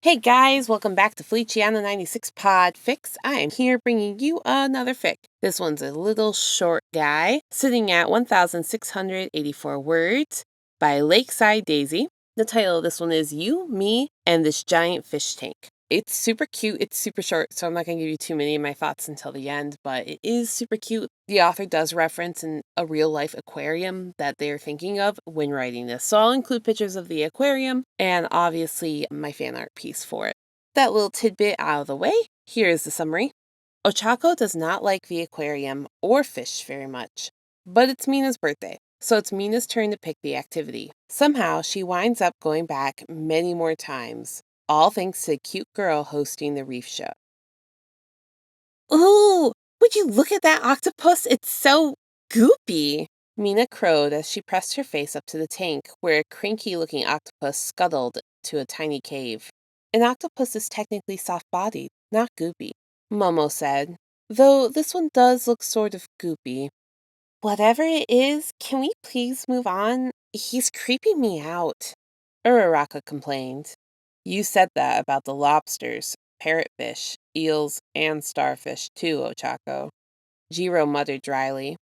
Hey guys, welcome back to Feliciano 96 Pod Fix. I am here bringing you another fic. This one's a little short guy, sitting at 1,684 words by Lakeside Daisy. The title of this one is You, Me, and This Giant Fish Tank. It's super cute. It's super short, so I'm not going to give you too many of my thoughts until the end, but it is super cute. The author does reference a real-life aquarium that they're thinking of when writing this, so I'll include pictures of the aquarium and obviously my fan art piece for it. That little tidbit out of the way, here is the summary. Ochako does not like the aquarium or fish very much, but it's Mina's birthday, so it's Mina's turn to pick the activity. Somehow, she winds up going back many more times, all thanks to a cute girl hosting the reef show. Ooh, would you look at that octopus? It's so goopy. Mina crowed as she pressed her face up to the tank, where a cranky-looking octopus scuttled to a tiny cave. An octopus is technically soft-bodied, not goopy, Momo said, though this one does look sort of goopy. Whatever it is, can we please move on? He's creeping me out, Uraraka complained. You said that about the lobsters, parrotfish, eels, and starfish too, Ochako. Jiro muttered dryly.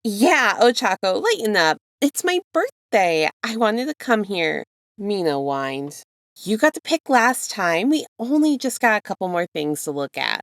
Yeah, Ochako, lighten up. It's my birthday. I wanted to come here, Mina whined. You got to pick last time. We only just got a couple more things to look at.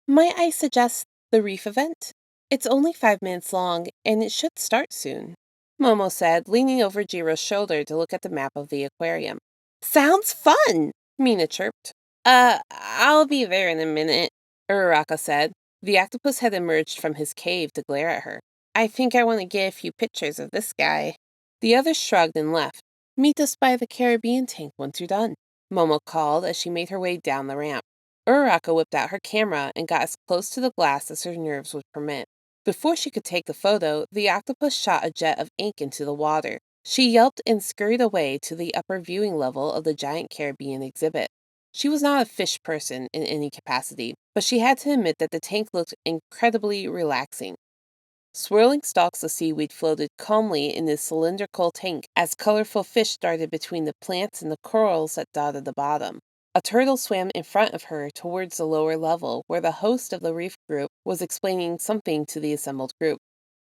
Might I suggest the reef event? It's only 5 minutes long, and it should start soon, Momo said, leaning over Jiro's shoulder to look at the map of the aquarium. Sounds fun, Mina chirped. I'll be there in a minute, Uraraka said. The octopus had emerged from his cave to glare at her. I think I want to get a few pictures of this guy. The others shrugged and left. Meet us by the Caribbean tank once you're done, Momo called as she made her way down the ramp. Uraraka whipped out her camera and got as close to the glass as her nerves would permit. Before she could take the photo, the octopus shot a jet of ink into the water. She yelped and scurried away to the upper viewing level of the giant Caribbean exhibit. She was not a fish person in any capacity, but she had to admit that the tank looked incredibly relaxing. Swirling stalks of seaweed floated calmly in the cylindrical tank as colorful fish darted between the plants and the corals that dotted the bottom. A turtle swam in front of her towards the lower level, where the host of the reef group was explaining something to the assembled group.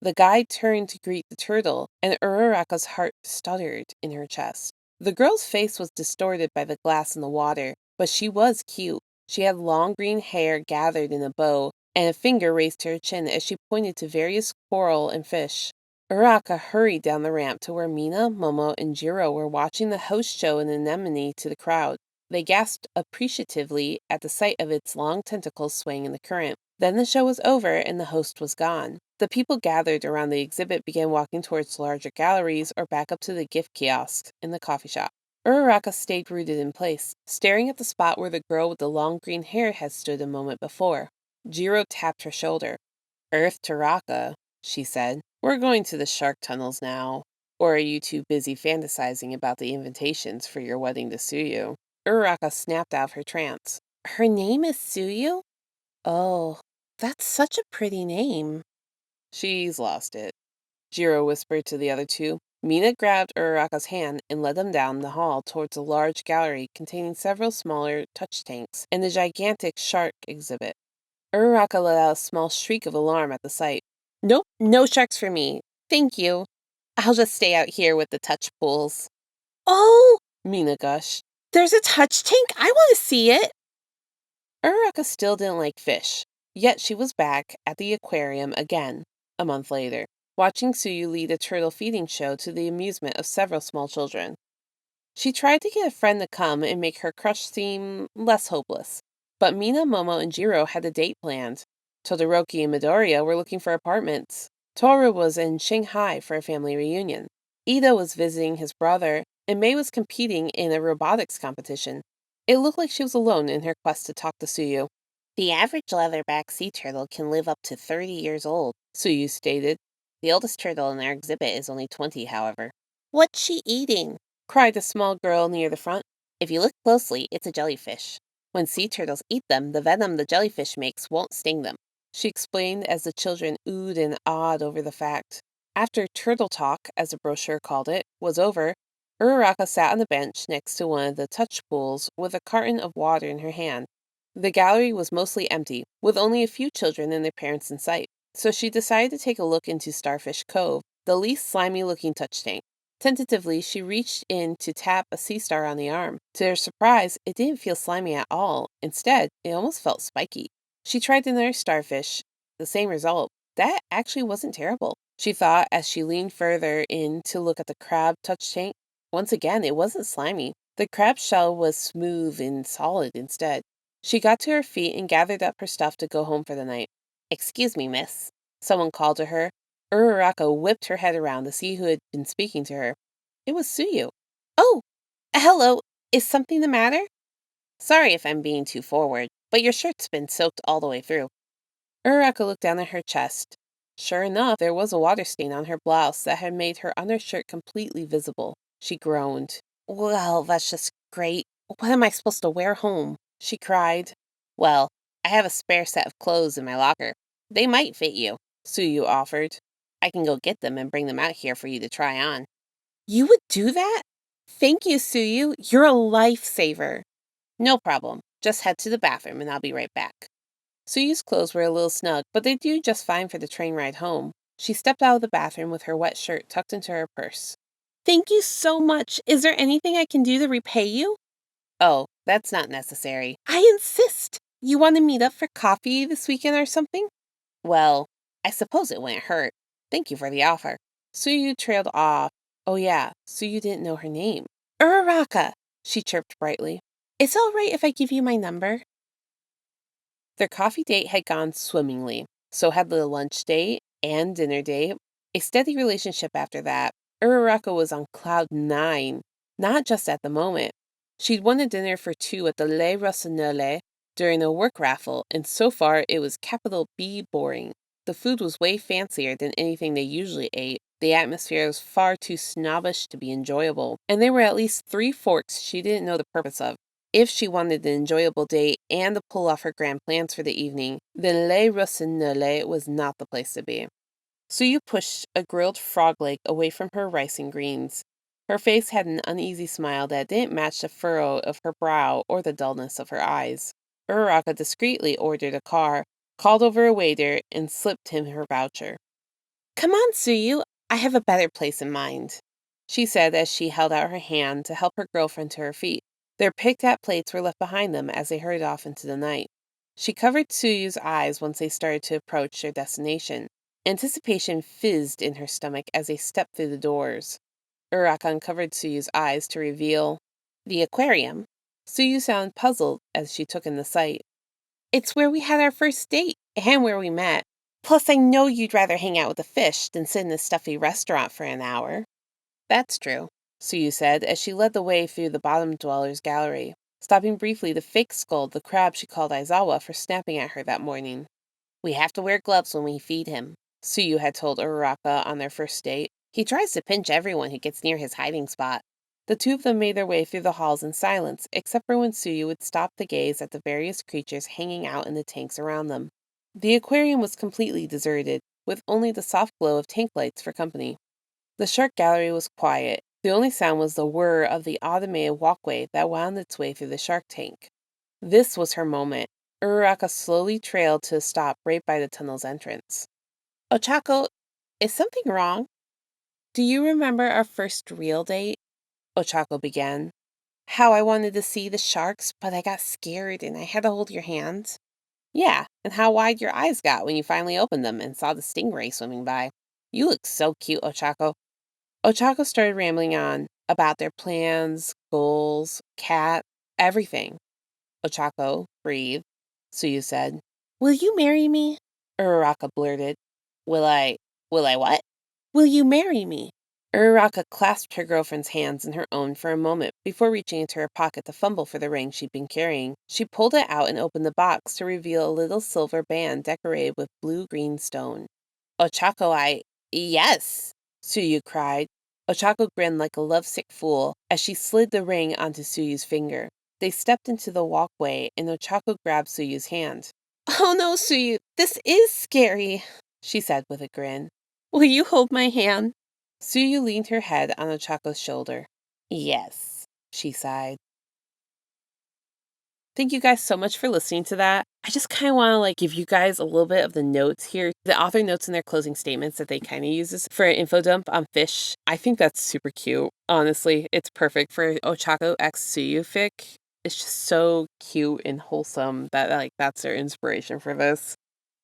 The guide turned to greet the turtle, and Uraraka's heart stuttered in her chest. The girl's face was distorted by the glass in the water, but she was cute. She had long green hair gathered in a bow, and a finger raised to her chin as she pointed to various coral and fish. Uraraka hurried down the ramp to where Mina, Momo, and Jiro were watching the host show an anemone to the crowd. They gasped appreciatively at the sight of its long tentacles swaying in the current. Then the show was over and the host was gone. The people gathered around the exhibit began walking towards larger galleries or back up to the gift kiosk in the coffee shop. Uraraka stayed rooted in place, staring at the spot where the girl with the long green hair had stood a moment before. Jiro tapped her shoulder. Earth to Raka, she said. We're going to the shark tunnels now. Or are you too busy fantasizing about the invitations for your wedding to Tsuya? Uraraka snapped out of her trance. Her name is Tsuya? Oh, that's such a pretty name. She's lost it, Jiro whispered to the other two. Mina grabbed Uraraka's hand and led them down the hall towards a large gallery containing several smaller touch tanks and the gigantic shark exhibit. Uraraka let out a small shriek of alarm at the sight. Nope, no sharks for me. Thank you. I'll just stay out here with the touch pools. Oh, Mina gushed. There's a touch tank? I want to see it. Uraraka still didn't like fish, yet she was back at the aquarium again, a month later, watching Tsuya lead a turtle feeding show to the amusement of several small children. She tried to get a friend to come and make her crush seem less hopeless, but Mina, Momo, and Jiro had a date planned. Todoroki and Midoriya were looking for apartments. Toru was in Shanghai for a family reunion. Ito was visiting his brother, and Mei was competing in a robotics competition. It looked like she was alone in her quest to talk to Tsuya. The average leatherback sea turtle can live up to 30 years old, Tsuya stated. The oldest turtle in our exhibit is only 20, however. What's she eating? Cried a small girl near the front. If you look closely, it's a jellyfish. When sea turtles eat them, the venom the jellyfish makes won't sting them, she explained as the children oohed and awed over the fact. After Turtle Talk, as the brochure called it, was over, Uraraka sat on the bench next to one of the touch pools with a carton of water in her hand. The gallery was mostly empty, with only a few children and their parents in sight, so she decided to take a look into Starfish Cove, the least slimy-looking touch tank. Tentatively, she reached in to tap a sea star on the arm. To her surprise, it didn't feel slimy at all. Instead, it almost felt spiky. She tried another starfish. The same result. That actually wasn't terrible, she thought as she leaned further in to look at the crab touch tank. Once again, it wasn't slimy. The crab's shell was smooth and solid instead. She got to her feet and gathered up her stuff to go home for the night. "Excuse me, miss," someone called to her. Uraraka whipped her head around to see who had been speaking to her. It was Tsuyu. "Oh, hello. Is something the matter?" "Sorry if I'm being too forward, but your shirt's been soaked all the way through." Uraraka looked down at her chest. Sure enough, there was a water stain on her blouse that had made her undershirt completely visible. She groaned. "Well, that's just great. What am I supposed to wear home?" she cried. "Well, I have a spare set of clothes in my locker. They might fit you," Tsuyu offered. "I can go get them and bring them out here for you to try on." "You would do that? Thank you, Tsuyu. You're a lifesaver." "No problem. Just head to the bathroom and I'll be right back." Tsuyu's clothes were a little snug, but they'd do just fine for the train ride home. She stepped out of the bathroom with her wet shirt tucked into her purse. "Thank you so much. Is there anything I can do to repay you?" "Oh, that's not necessary." "I insist. You want to meet up for coffee this weekend or something?" "Well, I suppose it wouldn't hurt. Thank you for the offer." Tsuyu trailed off. Oh yeah, Tsuyu didn't know her name. "Uraraka," she chirped brightly. "It's all right if I give you my number?" Their coffee date had gone swimmingly. So had the lunch date and dinner date. A steady relationship after that. Uraraka was on cloud 9, not just at the moment. She'd won a dinner for two at the Le Rossignol during a work raffle, and so far it was capital B boring. The food was way fancier than anything they usually ate. The atmosphere was far too snobbish to be enjoyable, and there were at least 3 forks she didn't know the purpose of. If she wanted an enjoyable date and to pull off her grand plans for the evening, then Le Rossignol was not the place to be. Tsuyu pushed a grilled frog leg away from her rice and greens. Her face had an uneasy smile that didn't match the furrow of her brow or the dullness of her eyes. Uraraka discreetly ordered a car, called over a waiter, and slipped him her voucher. "Come on, Tsuyu. I have a better place in mind," she said as she held out her hand to help her girlfriend to her feet. Their picked-at plates were left behind them as they hurried off into the night. She covered Tsuyu's eyes once they started to approach their destination. Anticipation fizzed in her stomach as they stepped through the doors. Uraraka uncovered Tsuyu's eyes to reveal the aquarium. Tsuyu sounded puzzled as she took in the sight. "It's where we had our first date and where we met. Plus, I know you'd rather hang out with the fish than sit in a stuffy restaurant for an hour." "That's true," Tsuyu said as she led the way through the bottom dweller's gallery, stopping briefly to fake scold the crab she called Aizawa for snapping at her that morning. "We have to wear gloves when we feed him," Tsuyu had told Uraraka on their first date. "He tries to pinch everyone who gets near his hiding spot." The two of them made their way through the halls in silence, except for when Tsuyu would stop to gaze at the various creatures hanging out in the tanks around them. The aquarium was completely deserted, with only the soft glow of tank lights for company. The shark gallery was quiet. The only sound was the whir of the automated walkway that wound its way through the shark tank. This was her moment. Uraraka slowly trailed to a stop right by the tunnel's entrance. "Ochako, is something wrong?" "Do you remember our first real date?" Ochako began. "How I wanted to see the sharks, but I got scared and I had to hold your hand?" "Yeah, and how wide your eyes got when you finally opened them and saw the stingray swimming by. You look so cute, Ochako." Ochako started rambling on about their plans, goals, cat, everything. "Ochako, breathe," Tsuyu said. "Will you marry me?" Uraraka blurted. Will I what?" "Will you marry me?" Uraraka clasped her girlfriend's hands in her own for a moment before reaching into her pocket to fumble for the ring she'd been carrying. She pulled it out and opened the box to reveal a little silver band decorated with blue-green stone. "Ochako, yes," Tsuyu cried. Ochako grinned like a lovesick fool as she slid the ring onto Tsuyu's finger. They stepped into the walkway and Ochako grabbed Tsuyu's hand. "Oh no, Tsuyu, this is scary," she said with a grin. "Will you hold my hand?" Tsuyu leaned her head on Ochako's shoulder. Yes, she sighed. Thank you guys so much for listening to that. I just kind of want to give you guys a little bit of the notes here. The author notes in their closing statements that they kind of uses for an info dump on fish. I think that's super cute. Honestly, it's perfect for Ochako X Tsuya fic. It's just so cute and wholesome that that's their inspiration for this.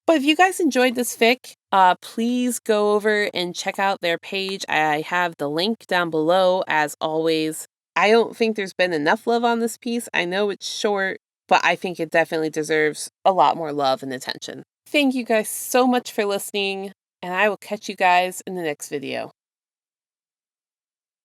But if you guys enjoyed this fic, please go over and check out their page. I have the link down below as always. I don't think there's been enough love on this piece. I know it's short, but I think it definitely deserves a lot more love and attention. Thank you guys so much for listening, and I will catch you guys in the next video.